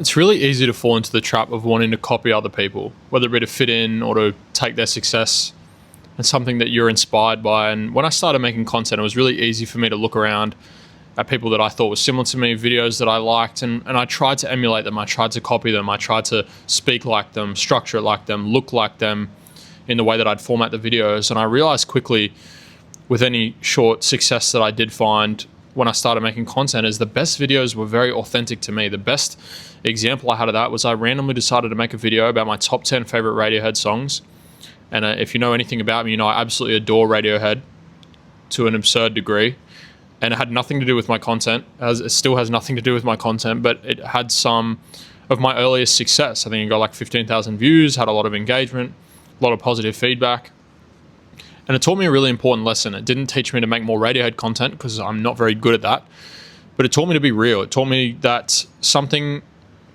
It's really easy to fall into the trap of wanting to copy other people, whether it be to fit in or to take their success and something that you're inspired by. And when I started making content, it was really easy for me to look around at people that I thought were similar to me, videos that I liked, and I tried to emulate them. I tried to copy them. I tried to speak like them, structure it like them, look like them in the way that I'd format the videos. And I realized quickly with any short success that I did find when I started making content is the best videos were very authentic to me. The best example I had of that was I randomly decided to make a video about my top 10 favorite Radiohead songs. And if you know anything about me, you know I absolutely adore Radiohead to an absurd degree. And it had nothing to do with my content. It still has nothing to do with my content, but it had some of my earliest success. I think it got like 15,000 views, had a lot of engagement, a lot of positive feedback. And it taught me a really important lesson. It didn't teach me to make more Radiohead content because I'm not very good at that. But it taught me to be real. It taught me that something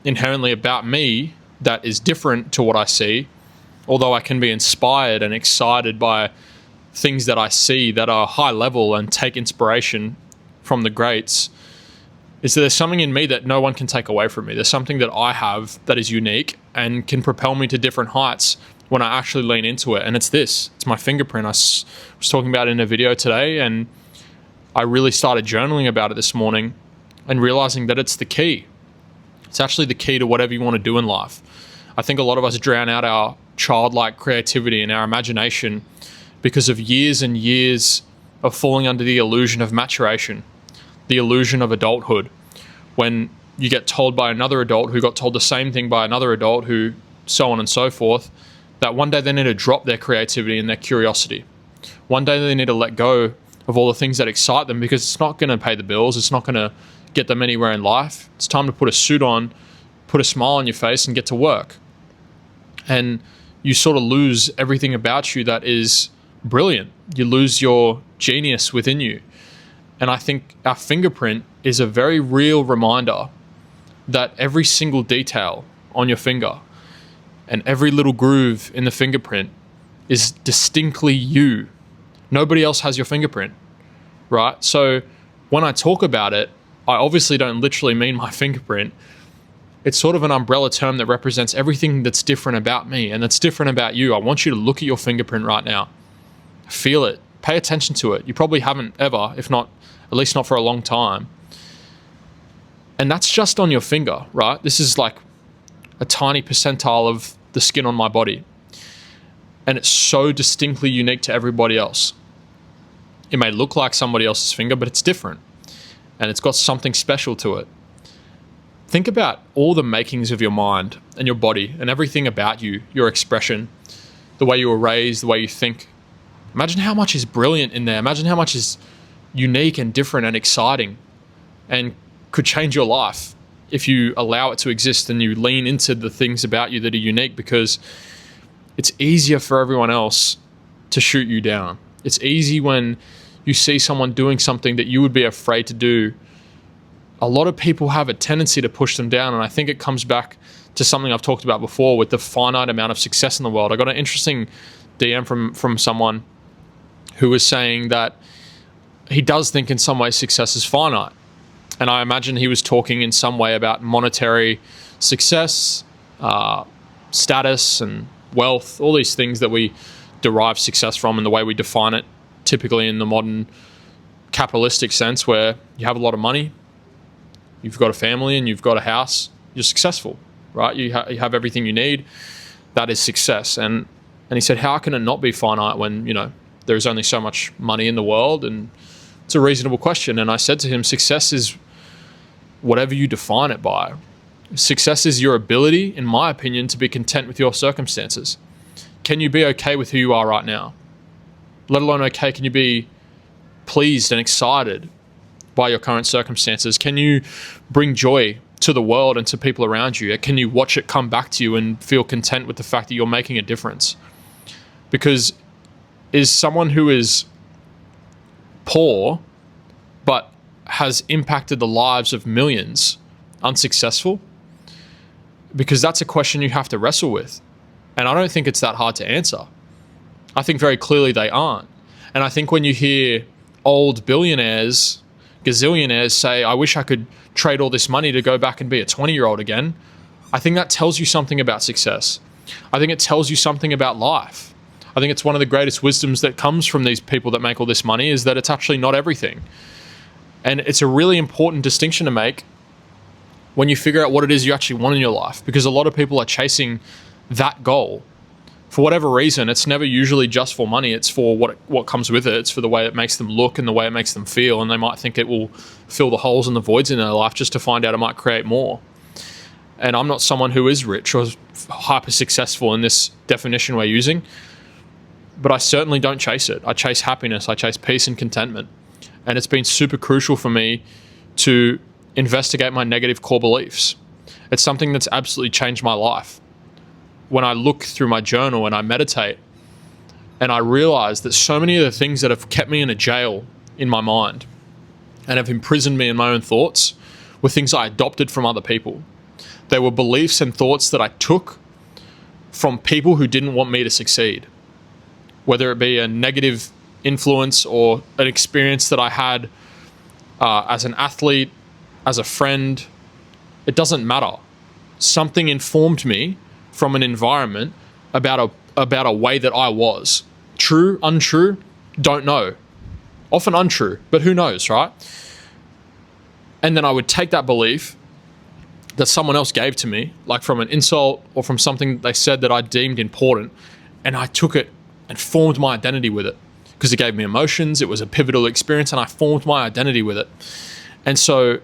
inherently about me that is different to what I see, although I can be inspired and excited by things that I see that are high level and take inspiration from the greats, is that there's something in me that no one can take away from me. There's something that I have that is unique and can propel me to different heights when I actually lean into it. And it's this. It's my fingerprint. I was talking about it in a video today, and I really started journaling about it this morning and realizing that it's the key. It's actually the key to whatever you want to do in life. I think a lot of us drown out our childlike creativity and our imagination because of years and years of falling under the illusion of maturation, the illusion of adulthood, when you get told by another adult who got told the same thing by another adult who so on and so forth, that one day they need to drop their creativity and their curiosity. One day they need to let go of all the things that excite them because it's not going to pay the bills. It's not going to get them anywhere in life. It's time to put a suit on, put a smile on your face and get to work. And you sort of lose everything about you that is brilliant. You lose your genius within you. And I think our fingerprint is a very real reminder that every single detail on your finger and every little groove in the fingerprint is distinctly you. Nobody else has your fingerprint, right? So when I talk about it, I obviously don't literally mean my fingerprint. It's sort of an umbrella term that represents everything that's different about me and that's different about you. I want you to look at your fingerprint right now. Feel it. Pay attention to it. You probably haven't ever, if not, at least not for a long time. And that's just on your finger, right? This is like a tiny percentile of the skin on my body. And it's so distinctly unique to everybody else. It may look like somebody else's finger, but it's different. And it's got something special to it. Think about all the makings of your mind and your body and everything about you, your expression, the way you were raised, the way you think. Imagine how much is brilliant in there. Imagine how much is unique and different and exciting and could change your life if you allow it to exist and you lean into the things about you that are unique, because it's easier for everyone else to shoot you down. It's easy when you see someone doing something that you would be afraid to do. A lot of people have a tendency to push them down, and I think it comes back to something I've talked about before with the finite amount of success in the world. I got an interesting DM from someone who was saying that he does think in some ways success is finite. And I imagine he was talking in some way about monetary success, status and wealth, all these things that we derive success from and the way we define it typically in the modern capitalistic sense, where you have a lot of money, you've got a family and you've got a house, you're successful, right? You have everything you need. That is success. And he said, how can it not be finite when, there's only so much money in the world? And it's a reasonable question. And I said to him, success is whatever you define it by. Success is your ability, in my opinion, to be content with your circumstances. Can you be okay with who you are right now? Let alone okay, can you be pleased and excited by your current circumstances? Can you bring joy to the world and to people around you? Can you watch it come back to you and feel content with the fact that you're making a difference? Because is someone who is poor but has impacted the lives of millions unsuccessful? Because that's a question you have to wrestle with. And I don't think it's that hard to answer. I think very clearly they aren't. And I think when you hear old billionaires, gazillionaires say, I wish I could trade all this money to go back and be a 20-year-old again, I think that tells you something about success. I think it tells you something about life. I think it's one of the greatest wisdoms that comes from these people that make all this money, is that it's actually not everything. And it's a really important distinction to make when you figure out what it is you actually want in your life, because a lot of people are chasing that goal. For whatever reason, it's never usually just for money. It's for what comes with it. It's for the way it makes them look and the way it makes them feel. And they might think it will fill the holes and the voids in their life, just to find out it might create more. And I'm not someone who is rich or hyper successful in this definition we're using, but I certainly don't chase it. I chase happiness. I chase peace and contentment. And it's been super crucial for me to investigate my negative core beliefs. It's something that's absolutely changed my life. When I look through my journal and I meditate, and I realize that so many of the things that have kept me in a jail in my mind and have imprisoned me in my own thoughts were things I adopted from other people. They were beliefs and thoughts that I took from people who didn't want me to succeed. Whether it be a negative influence or an experience that I had as an athlete, as a friend, it doesn't matter. Something informed me from an environment about a way that I was. True, untrue, don't know. Often untrue, but who knows, right? And then I would take that belief that someone else gave to me, like from an insult or from something they said that I deemed important, and I took it and formed my identity with it, because it gave me emotions. It was a pivotal experience, and I formed my identity with it. And so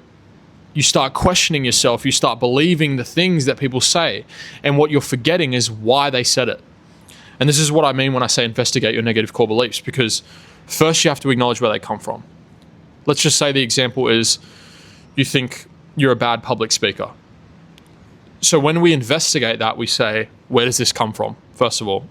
you start questioning yourself. You start believing the things that people say, and what you're forgetting is why they said it. And this is what I mean when I say investigate your negative core beliefs, because first you have to acknowledge where they come from. Let's just say the example is you think you're a bad public speaker. So when we investigate that, we say, where does this come from? First of all,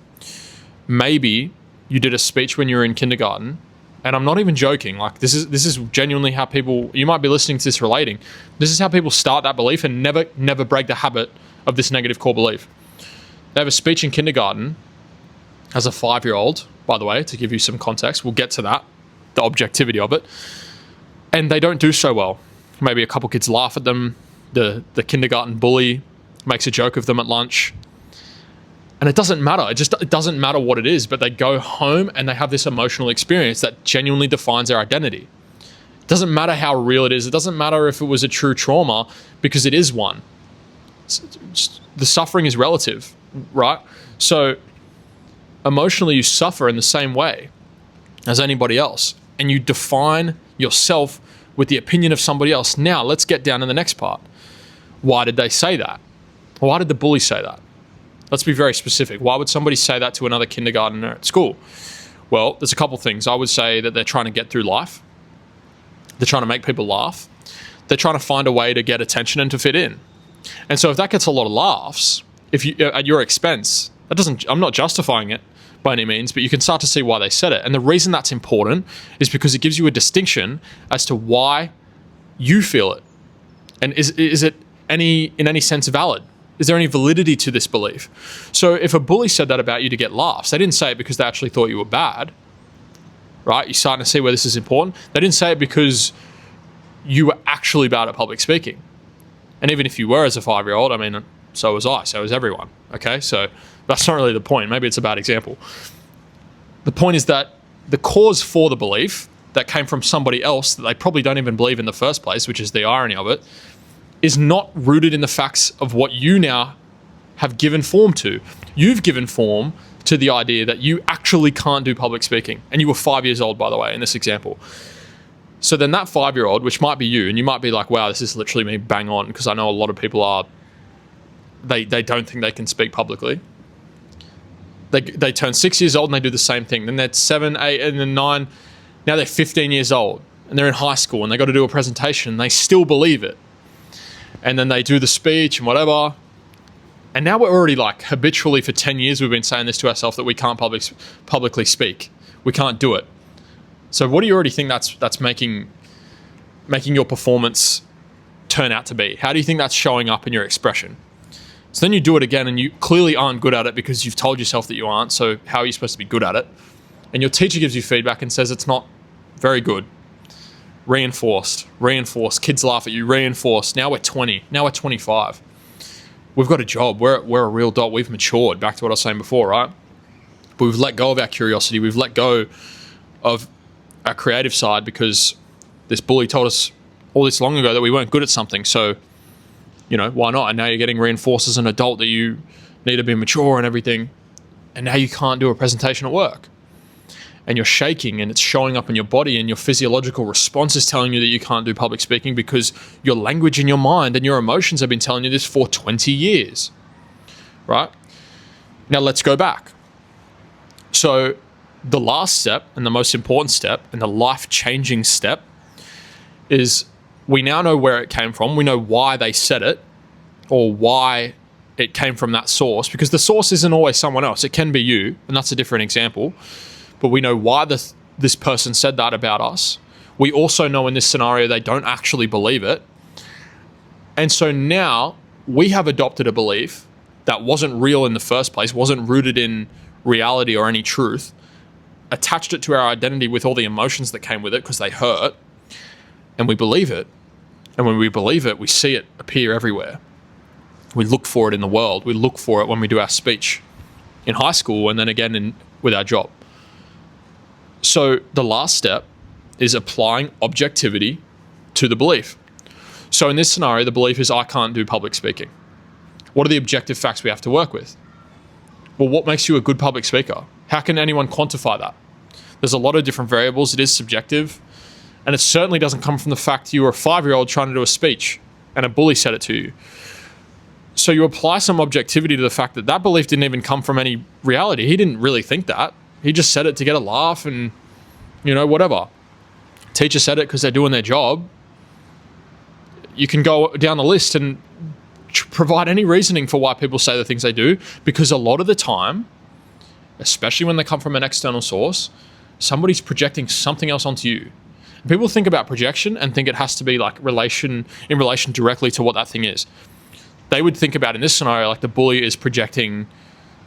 maybe you did a speech when you were in kindergarten, and I'm not even joking. Like this is genuinely how people, you might be listening to this relating. This is how people start that belief and never break the habit of this negative core belief. They have a speech in kindergarten as a 5-year-old, by the way, to give you some context. We'll get to that, the objectivity of it. And they don't do so well. Maybe a couple kids laugh at them. The kindergarten bully makes a joke of them at lunch. And it doesn't matter. It doesn't matter what it is, but they go home and they have this emotional experience that genuinely defines their identity. It doesn't matter how real it is. It doesn't matter if it was a true trauma, because it is one. The suffering is relative, right? So emotionally, you suffer in the same way as anybody else, and you define yourself with the opinion of somebody else. Now, let's get down to the next part. Why did they say that? Why did the bully say that? Let's be very specific. Why would somebody say that to another kindergartner at school? Well, there's a couple things. I would say that they're trying to get through life. They're trying to make people laugh. They're trying to find a way to get attention and to fit in. And so if that gets a lot of laughs, if you at your expense, I'm not justifying it by any means, but you can start to see why they said it. And the reason that's important is because it gives you a distinction as to why you feel it. And is it in any sense valid? Is there any validity to this belief? So if a bully said that about you to get laughs, they didn't say it because they actually thought you were bad, right? You're starting to see where this is important. They didn't say it because you were actually bad at public speaking. And even if you were as a 5-year-old, I mean, so was I, so was everyone, okay? So that's not really the point. Maybe it's a bad example. The point is that the cause for the belief that came from somebody else that they probably don't even believe in the first place, which is the irony of it, is not rooted in the facts of what you now have given form to. You've given form to the idea that you actually can't do public speaking. And you were 5 years old, by the way, in this example. So then that 5-year-old, which might be you, and you might be like, wow, this is literally me bang on, because I know a lot of people are, they don't think they can speak publicly. They turn 6 years old and they do the same thing. Then they're 7, 8, and then 9. Now they're 15 years old and they're in high school and they got to do a presentation and they still believe it. And then they do the speech and whatever. And now we're already like habitually for 10 years we've been saying this to ourselves that we can't publicly speak. We can't do it. So what do you already think that's making your performance turn out to be? How do you think that's showing up in your expression? So then you do it again and you clearly aren't good at it because you've told yourself that you aren't. So how are you supposed to be good at it? And your teacher gives you feedback and says it's not very good. Reinforced. Kids laugh at you. Reinforced. Now we're 20. Now we're 25. we've got a job. We're a real adult. We've matured. Back to what I was saying before, right? But we've let go of our curiosity. We've let go of our creative side because this bully told us all this long ago that we weren't good at something. So, why not? And now you're getting reinforced as an adult that you need to be mature and everything. And now you can't do a presentation at work. And you're shaking and it's showing up in your body, and your physiological response is telling you that you can't do public speaking because your language in your mind and your emotions have been telling you this for 20 years, right? Now let's go back. So the last step and the most important step and the life-changing step is we now know where it came from. We know why they said it or why it came from that source, because the source isn't always someone else. It can be you, and that's a different example. But we know why this person said that about us. We also know in this scenario they don't actually believe it. And so now we have adopted a belief that wasn't real in the first place, wasn't rooted in reality or any truth, attached it to our identity with all the emotions that came with it because they hurt, and we believe it. And when we believe it, we see it appear everywhere. We look for it in the world. We look for it when we do our speech in high school and then again with our job. So the last step is applying objectivity to the belief. So in this scenario, the belief is I can't do public speaking. What are the objective facts we have to work with? Well, what makes you a good public speaker? How can anyone quantify that? There's a lot of different variables. It is subjective. And it certainly doesn't come from the fact you were a 5-year-old trying to do a speech and a bully said it to you. So you apply some objectivity to the fact that that belief didn't even come from any reality. He didn't really think that. He just said it to get a laugh and, whatever. Teacher said it because they're doing their job. You can go down the list and provide any reasoning for why people say the things they do, because a lot of the time, especially when they come from an external source, somebody's projecting something else onto you. People think about projection and think it has to be like in relation directly to what that thing is. They would think about in this scenario, like the bully is projecting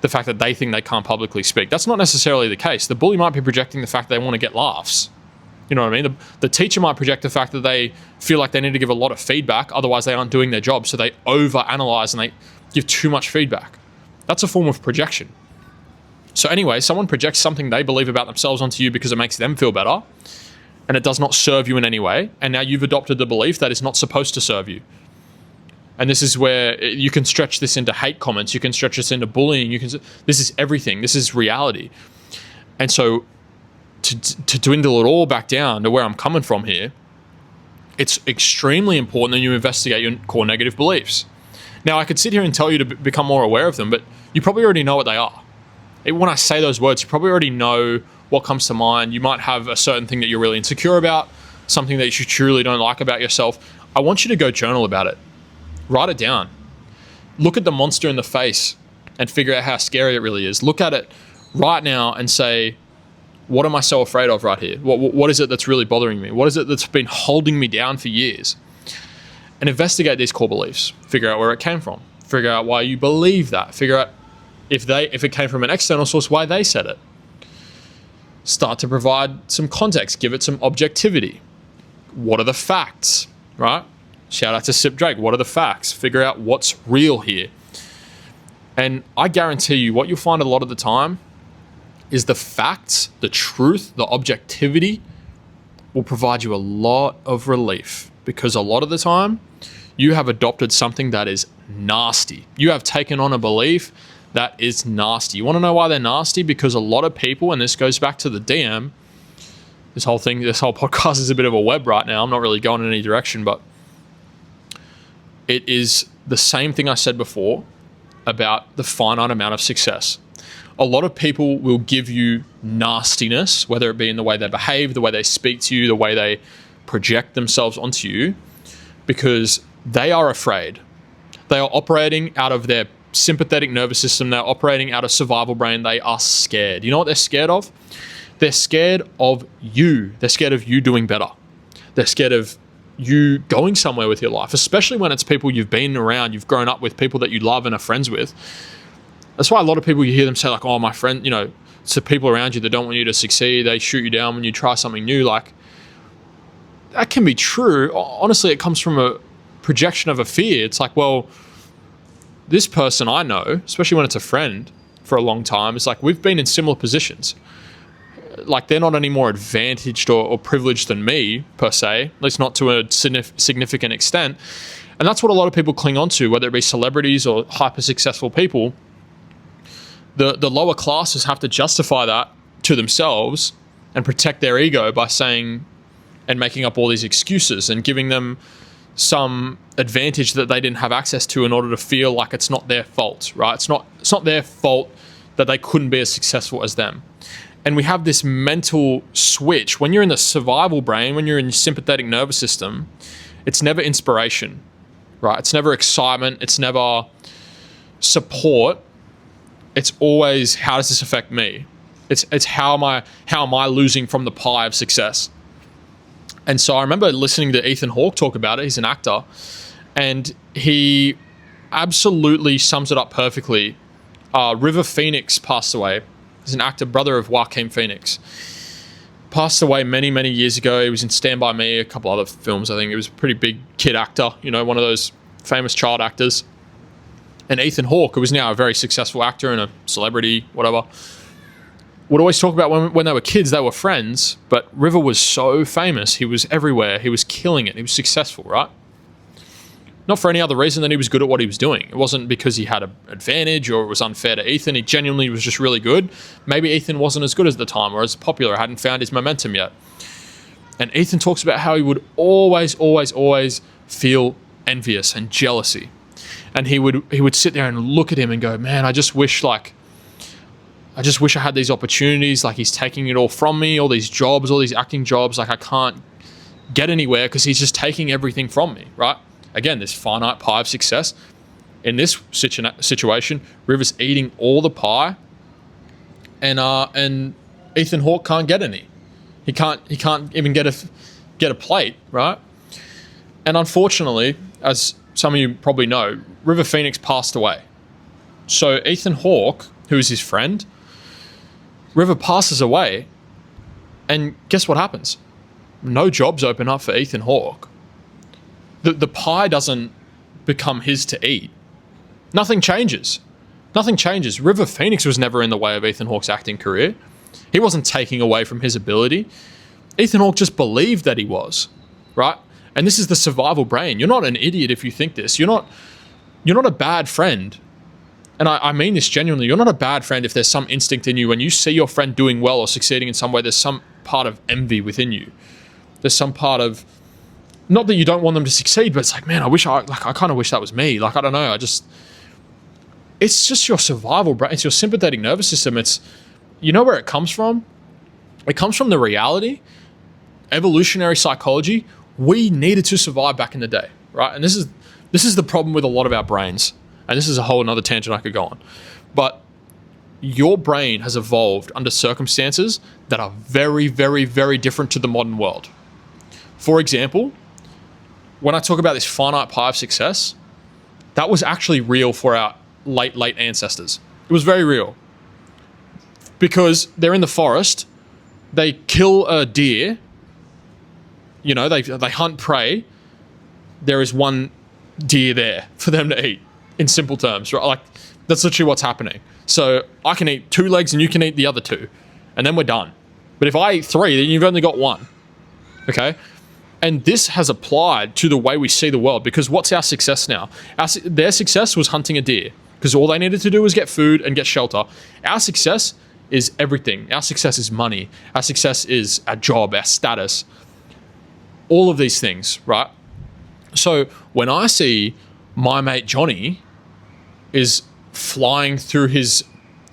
the fact that they think they can't publicly speak. That's not necessarily the case. The bully might be projecting the fact they want to get laughs. You know what I mean? The teacher might project the fact that they feel like they need to give a lot of feedback, otherwise they aren't doing their job, so they overanalyze and they give too much feedback. That's a form of projection. So anyway, someone projects something they believe about themselves onto you because it makes them feel better, and it does not serve you in any way, and now you've adopted the belief that it's not supposed to serve you. And this is where you can stretch this into hate comments. You can stretch this into bullying. This is everything. This is reality. And so to dwindle it all back down to where I'm coming from here, it's extremely important that you investigate your core negative beliefs. Now, I could sit here and tell you to become more aware of them, but you probably already know what they are. When I say those words, you probably already know what comes to mind. You might have a certain thing that you're really insecure about, something that you truly don't like about yourself. I want you to go journal about it. Write it down. Look at the monster in the face and figure out how scary it really is. Look at it right now and say, what am I so afraid of right here? What is it that's really bothering me? What is it that's been holding me down for years? And investigate these core beliefs. Figure out where it came from. Figure out why you believe that. Figure out if it came from an external source, why they said it. Start to provide some context. Give it some objectivity. What are the facts, right? Shout out to Sip Drake. What are the facts? Figure out what's real here. And I guarantee you what you'll find a lot of the time is the facts, the truth, the objectivity will provide you a lot of relief, because a lot of the time you have adopted something that is nasty. You have taken on a belief that is nasty. You want to know why they're nasty? Because a lot of people, and this goes back to the DM, this whole podcast is a bit of a web right now. I'm not really going in any direction, but it is the same thing I said before about the finite amount of success. A lot of people will give you nastiness, whether it be in the way they behave, the way they speak to you, the way they project themselves onto you, because they are afraid. They are operating out of their sympathetic nervous system. They're operating out of survival brain. They are scared. You know what they're scared of? They're scared of you. They're scared of you doing better. They're scared of you going somewhere with your life, especially when it's people you've been around, you've grown up with, people that you love and are friends with. That's why a lot of people, you hear them say like, oh, my friend, to people around you that don't want you to succeed, they shoot you down when you try something new. Like, that can be true. Honestly, it comes from a projection of a fear. It's like, well, this person I know, especially when it's a friend for a long time, it's like we've been in similar positions. Like they're not any more advantaged or privileged than me per se, at least not to a significant extent. And that's what a lot of people cling on to, whether it be celebrities or hyper successful people. The lower classes have to justify that to themselves and protect their ego by saying and making up all these excuses and giving them some advantage that they didn't have access to in order to feel like it's not their fault, right? It's not their fault that they couldn't be as successful as them. And we have this mental switch. When you're in the survival brain, when you're in your sympathetic nervous system, it's never inspiration, right? It's never excitement. It's never support. It's always, how does this affect me? It's how am I losing from the pie of success? And so I remember listening to Ethan Hawke talk about it. He's an actor, and he absolutely sums it up perfectly. River Phoenix passed away. He's an actor, brother of Joaquin Phoenix. Passed away many, many years ago. He was in Stand By Me, a couple other films, I think. He was a pretty big kid actor, one of those famous child actors. And Ethan Hawke, who was now a very successful actor and a celebrity, whatever, would always talk about when they were kids, they were friends, but River was so famous. He was everywhere. He was killing it. He was successful, right? Not for any other reason than he was good at what he was doing. It wasn't because he had an advantage or it was unfair to Ethan. He genuinely was just really good. Maybe Ethan wasn't as good at the time or as popular, hadn't found his momentum yet. And Ethan talks about how he would always, always, always feel envious and jealousy. And he would sit there and look at him and go, man, I just wish I had these opportunities. Like, he's taking it all from me, all these jobs, all these acting jobs. Like, I can't get anywhere because he's just taking everything from me, right? Again, this finite pie of success. In this situation, River's eating all the pie, and Ethan Hawke can't get any. He can't even get a plate, right? And unfortunately, as some of you probably know, River Phoenix passed away. So Ethan Hawke, who is his friend, River passes away, and guess what happens? No jobs open up for Ethan Hawke. The pie doesn't become his to eat. Nothing changes. Nothing changes. River Phoenix was never in the way of Ethan Hawke's acting career. He wasn't taking away from his ability. Ethan Hawke just believed that he was, right? And this is the survival brain. You're not an idiot if you think this. You're not a bad friend. And I mean this genuinely. You're not a bad friend if there's some instinct in you when you see your friend doing well or succeeding in some way. There's some part of envy within you. There's some part of, not that you don't want them to succeed, but it's like, man, I kind of wish that was me. Like, I don't know. It's just your survival brain. It's your sympathetic nervous system. It's, you know where it comes from? It comes from the reality, evolutionary psychology. We needed to survive back in the day, right? And this is the problem with a lot of our brains. And this is a whole another tangent I could go on. But your brain has evolved under circumstances that are very, very, very different to the modern world. For example, when I talk about this finite pie of success, that was actually real for our late ancestors. It was very real. Because they're in the forest, they kill a deer, they hunt prey, there is one deer there for them to eat, in simple terms, right? Like, that's literally what's happening. So I can eat 2 legs and you can eat the other 2, and then we're done. But if I eat 3, then you've only got 1, okay? And this has applied to the way we see the world, because what's our success now? Their success was hunting a deer, because all they needed to do was get food and get shelter. Our success is everything. Our success is money. Our success is our job, our status, all of these things, right? So when I see my mate Johnny is flying through his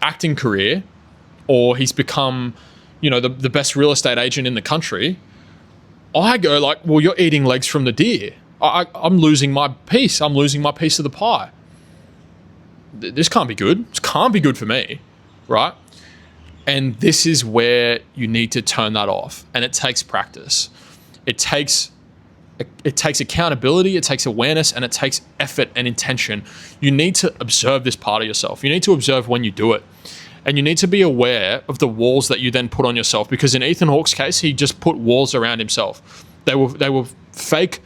acting career, or he's become, the best real estate agent in the country, I go like, well, you're eating legs from the deer. I'm losing my piece. I'm losing my piece of the pie. This can't be good. This can't be good for me, right? And this is where you need to turn that off. And it takes practice. It takes accountability, it takes awareness, and it takes effort and intention. You need to observe this part of yourself. You need to observe when you do it. And you need to be aware of the walls that you then put on yourself. Because in Ethan Hawke's case, he just put walls around himself. They were fake,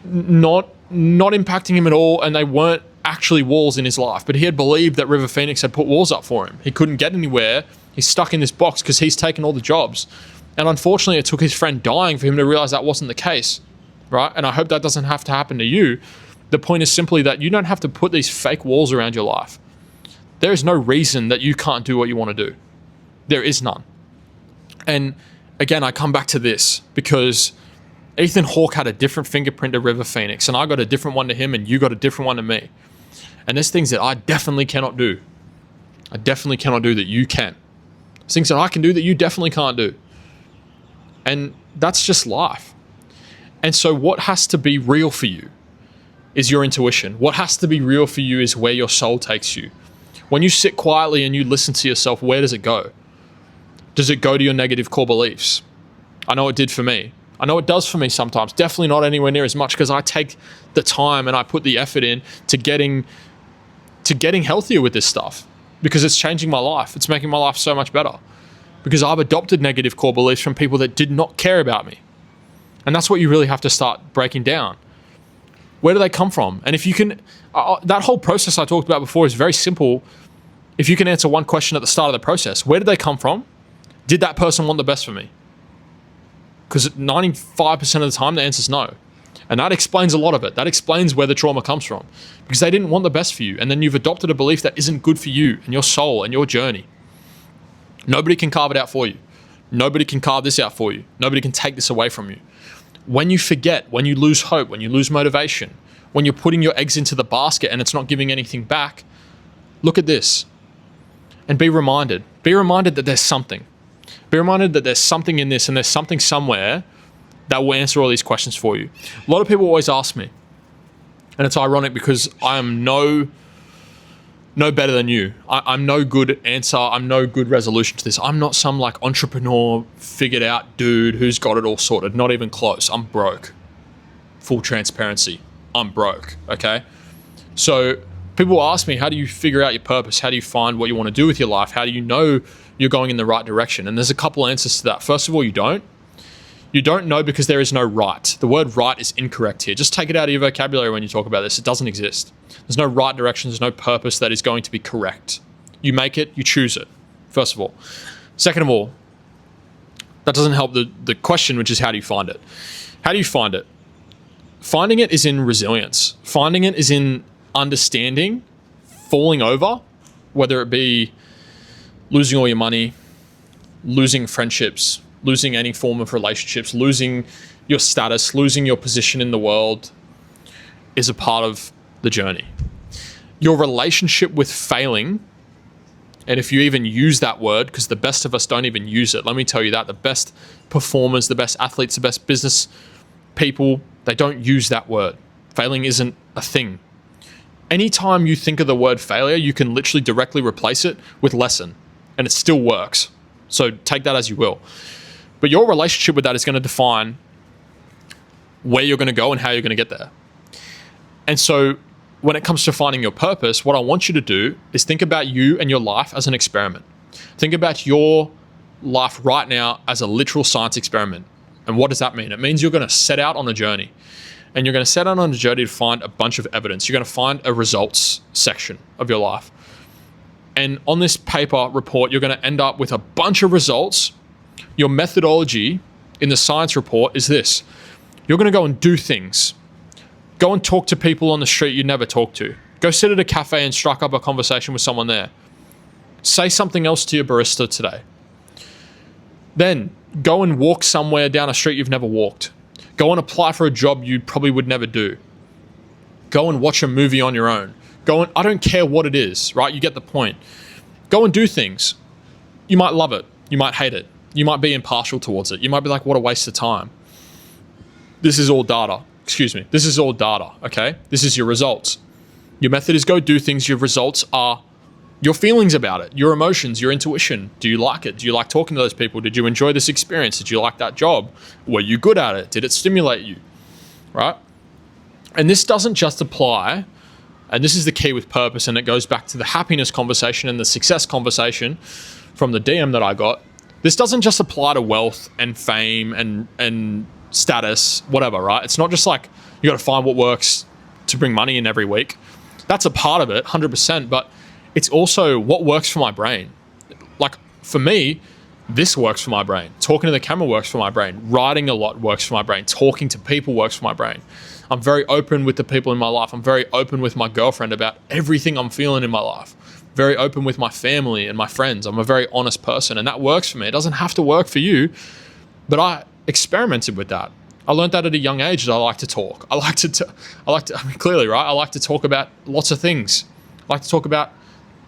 not impacting him at all, and they weren't actually walls in his life, but he had believed that River Phoenix had put walls up for him. He couldn't get anywhere. He's stuck in this box because he's taken all the jobs. And unfortunately, it took his friend dying for him to realize that wasn't the case, right? And I hope that doesn't have to happen to you. The point is simply that you don't have to put these fake walls around your life. There is no reason that you can't do what you want to do. There is none. And again, I come back to this because Ethan Hawke had a different fingerprint to River Phoenix, and I got a different one to him, and you got a different one to me. And there's things that I definitely cannot do. I definitely cannot do that you can. There's things that I can do that you definitely can't do. And that's just life. And so what has to be real for you is your intuition. What has to be real for you is where your soul takes you. When you sit quietly and you listen to yourself, where does it go? Does it go to your negative core beliefs? I know it did for me. I know it does for me sometimes. Definitely not anywhere near as much because I take the time and I put the effort in to getting healthier with this stuff because it's changing my life. It's making my life so much better because I've adopted negative core beliefs from people that did not care about me. And that's what you really have to start breaking down. Where do they come from? And if you can, that whole process I talked about before is very simple. If you can answer one question at the start of the process, where did they come from? Did that person want the best for me? Because 95% of the time, the answer is no. And that explains a lot of it. That explains where the trauma comes from. Because they didn't want the best for you. And then you've adopted a belief that isn't good for you and your soul and your journey. Nobody can carve it out for you. Nobody can carve this out for you. Nobody can take this away from you. When you forget, when you lose hope, when you lose motivation, when you're putting your eggs into the basket and it's not giving anything back, look at this and be reminded. Be reminded that there's something. Be reminded that there's something in this and there's something somewhere that will answer all these questions for you. A lot of people always ask me, and it's ironic because I am no better than you. I'm no good answer. I'm no good resolution to this. I'm not some like entrepreneur, figured out dude who's got it all sorted. Not even close. I'm broke. Full transparency. I'm broke. Okay. So people ask me, how do you figure out your purpose? How do you find what you want to do with your life? How do you know you're going in the right direction? And there's a couple answers to that. First of all, you don't. You don't know because there is no right. The word right is incorrect here. Just take it out of your vocabulary when you talk about this. It doesn't exist. There's no right direction. There's no purpose that is going to be correct. You make it, you choose it, first of all. Second of all, that doesn't help the question, which is how do you find it? How do you find it? Finding it is in resilience. Finding it is in understanding, falling over, whether it be losing all your money, losing friendships, losing any form of relationships, losing your status, losing your position in the world is a part of the journey. Your relationship with failing, and if you even use that word, because the best of us don't even use it, let me tell you that, the best performers, the best athletes, the best business people, they don't use that word. Failing isn't a thing. Anytime you think of the word failure, you can literally directly replace it with lesson, and it still works. So take that as you will. But your relationship with that is going to define where you're going to go and how you're going to get there. And so when it comes to finding your purpose, what I want you to do is think about you and your life as an experiment. Think about your life right now as a literal science experiment. And what does that mean? It means you're going to set out on a journey. And you're going to set out on a journey to find a bunch of evidence. You're going to find a results section of your life. And on this paper report, you're going to end up with a bunch of results. Your methodology in the science report is this. You're going to go and do things. Go and talk to people on the street you never talked to. Go sit at a cafe and strike up a conversation with someone there. Say something else to your barista today. Then go and walk somewhere down a street you've never walked. Go and apply for a job you probably would never do. Go and watch a movie on your own. I don't care what it is, right? You get the point. Go and do things. You might love it. You might hate it. You might be impartial towards it. You might be like, what a waste of time. This is all data. This is all data, okay? This is your results. Your method is go do things. Your results are your feelings about it, your emotions, your intuition. Do you like it? Do you like talking to those people? Did you enjoy this experience? Did you like that job? Were you good at it? Did it stimulate you, right? And this doesn't just apply, and this is the key with purpose, and it goes back to the happiness conversation and the success conversation from the DM that I got. This doesn't just apply to wealth and fame and status, whatever, right? It's not just like you got to find what works to bring money in every week. That's a part of it, 100%, but it's also what works for my brain. Like for me, this works for my brain. Talking to the camera works for my brain. Writing a lot works for my brain. Talking to people works for my brain. I'm very open with the people in my life. I'm very open with my girlfriend about everything I'm feeling in my life. Very open with my family and my friends. I'm a very honest person, and that works for me. It doesn't have to work for you, but I experimented with that. I learned that at a young age that I like to talk. I mean, clearly, right? I like to talk about lots of things. I like to talk about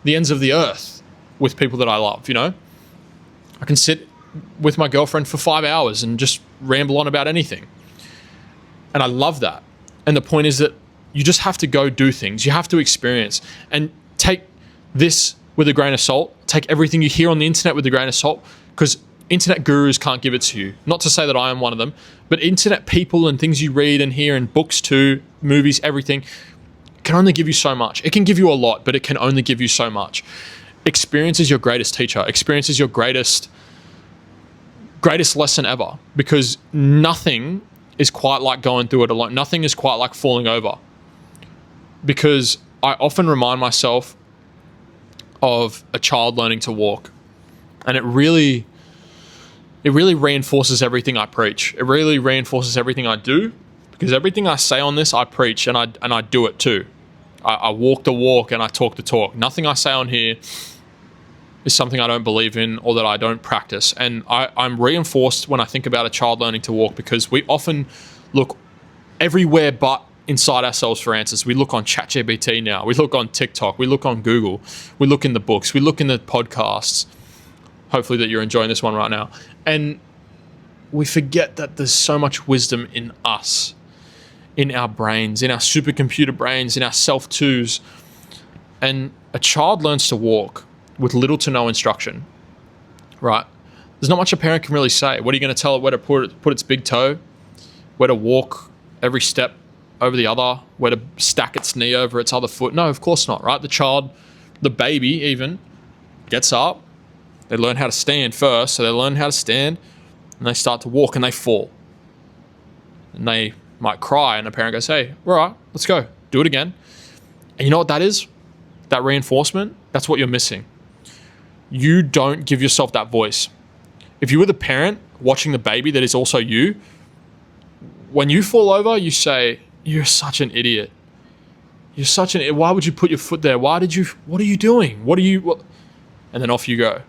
the ends of the earth with people that I love, you know? I can sit with my girlfriend for 5 hours and just ramble on about anything. And I love that. And the point is that you just have to go do things. You have to experience and take this with a grain of salt. Take everything you hear on the internet with a grain of salt, because internet gurus can't give it to you. Not to say that I am one of them, but internet people and things you read and hear and books too, movies, everything, can only give you so much. It can give you a lot, but it can only give you so much. Experience is your greatest teacher. Experience is your greatest lesson ever, because nothing is quite like going through it alone. Nothing is quite like falling over. Because I often remind myself of a child learning to walk, and it really reinforces everything I preach. It really reinforces everything I do, because everything I say on this, I preach, and I do it too. I walk the walk and I talk the talk. Nothing I say on here is something I don't believe in or that I don't practice. And I'm reinforced when I think about a child learning to walk, because we often look everywhere but inside ourselves for answers. We look on ChatGPT now. We look on TikTok. We look on Google. We look in the books. We look in the podcasts. Hopefully that you're enjoying this one right now. And we forget that there's so much wisdom in us, in our brains, in our supercomputer brains, in our self-twos. And a child learns to walk with little to no instruction, right? There's not much a parent can really say. What are you going to tell it? Where to put its big toe? Where to walk every step over the other? Where to stack its knee over its other foot? No, of course not, right? The child, the baby even, gets up. They learn how to stand first. So they learn how to stand, and they start to walk, and they fall. And they might cry, and the parent goes, hey, all right, let's go. Do it again. And you know what that is? That reinforcement, that's what you're missing. You don't give yourself that voice. If you were the parent watching the baby that is also you, when you fall over, you say, you're such an idiot. You're such an idiot. Why would you put your foot there? What are you doing? And then off you go.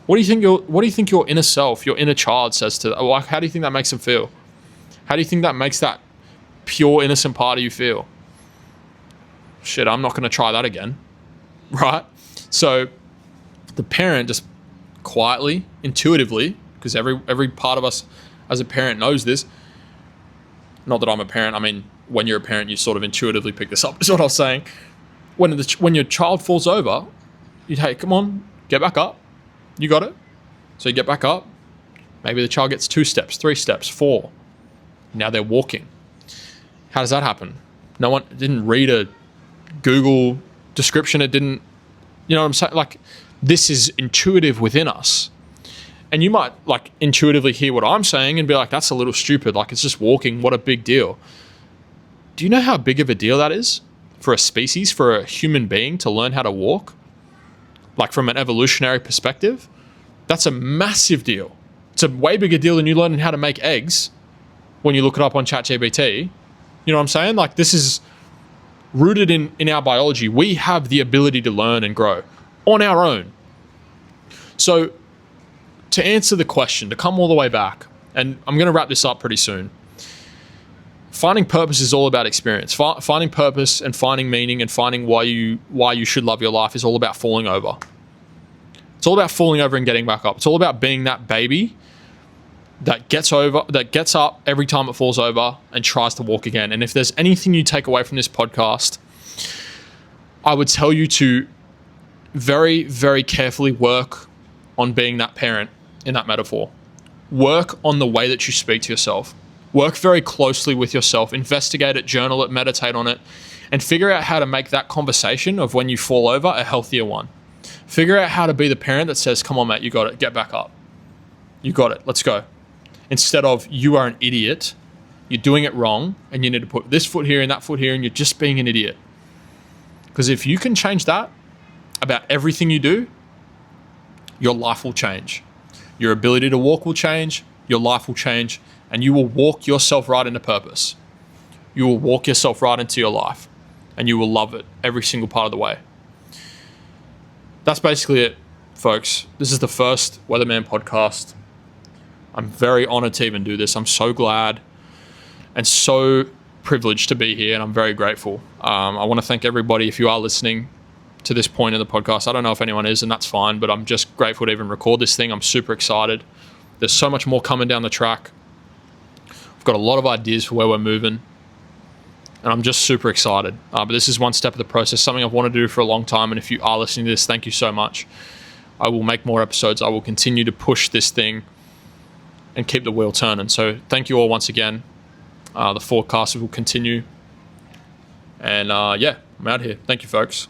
What do you think your inner self, your inner child says to that? Like, how do you think that makes them feel? How do you think that makes that pure, innocent part of you feel? Shit, I'm not going to try that again, right? So the parent just quietly, intuitively, because every part of us as a parent knows this. Not that I'm a parent. I mean, when you're a parent, you sort of intuitively pick this up, is what I was saying. When your child falls over, you hey, come on, get back up. You got it. So you get back up. Maybe the child gets 2 steps, 3 steps, 4. Now they're walking. How does that happen? No one didn't read a Google description. It didn't, you know what I'm saying? Like, this is intuitive within us. And you might like intuitively hear what I'm saying and be like, that's a little stupid. Like, it's just walking. What a big deal. Do you know how big of a deal that is for a species, for a human being to learn how to walk? Like, from an evolutionary perspective, that's a massive deal. It's a way bigger deal than you learning how to make eggs when you look it up on ChatGPT. You know what I'm saying? Like, this is rooted in our biology. We have the ability to learn and grow on our own. So to answer the question, to come all the way back, and I'm going to wrap this up pretty soon, finding purpose is all about experience. Finding purpose and finding meaning and finding why you should love your life is all about falling over. It's all about falling over and getting back up. It's all about being that baby that gets up every time it falls over and tries to walk again. And if there's anything you take away from this podcast, I would tell you to very, very carefully work on being that parent in that metaphor. Work on the way that you speak to yourself. Work very closely with yourself. Investigate it, journal it, meditate on it, and figure out how to make that conversation of when you fall over a healthier one. Figure out how to be the parent that says, come on, mate, you got it. Get back up. You got it. Let's go. Instead of, you are an idiot, you're doing it wrong, and you need to put this foot here and that foot here, and you're just being an idiot. Because if you can change that about everything you do, your life will change. Your ability to walk will change, your life will change, and you will walk yourself right into purpose. You will walk yourself right into your life, and you will love it every single part of the way. That's basically it, folks. This is the first Weatherman podcast. I'm very honored to even do this. I'm so glad and so privileged to be here, and I'm very grateful. I want to thank everybody if you are listening to this point in the podcast. I don't know if anyone is, and that's fine, but I'm just grateful to even record this thing. I'm super excited. There's so much more coming down the track. I've got a lot of ideas for where we're moving, and I'm just super excited. But this is one step of the process, something I've wanted to do for a long time, and if you are listening to this, thank you so much. I will make more episodes. I will continue to push this thing and keep the wheel turning. So thank you all once again. The forecast will continue. And I'm out here. Thank you, folks.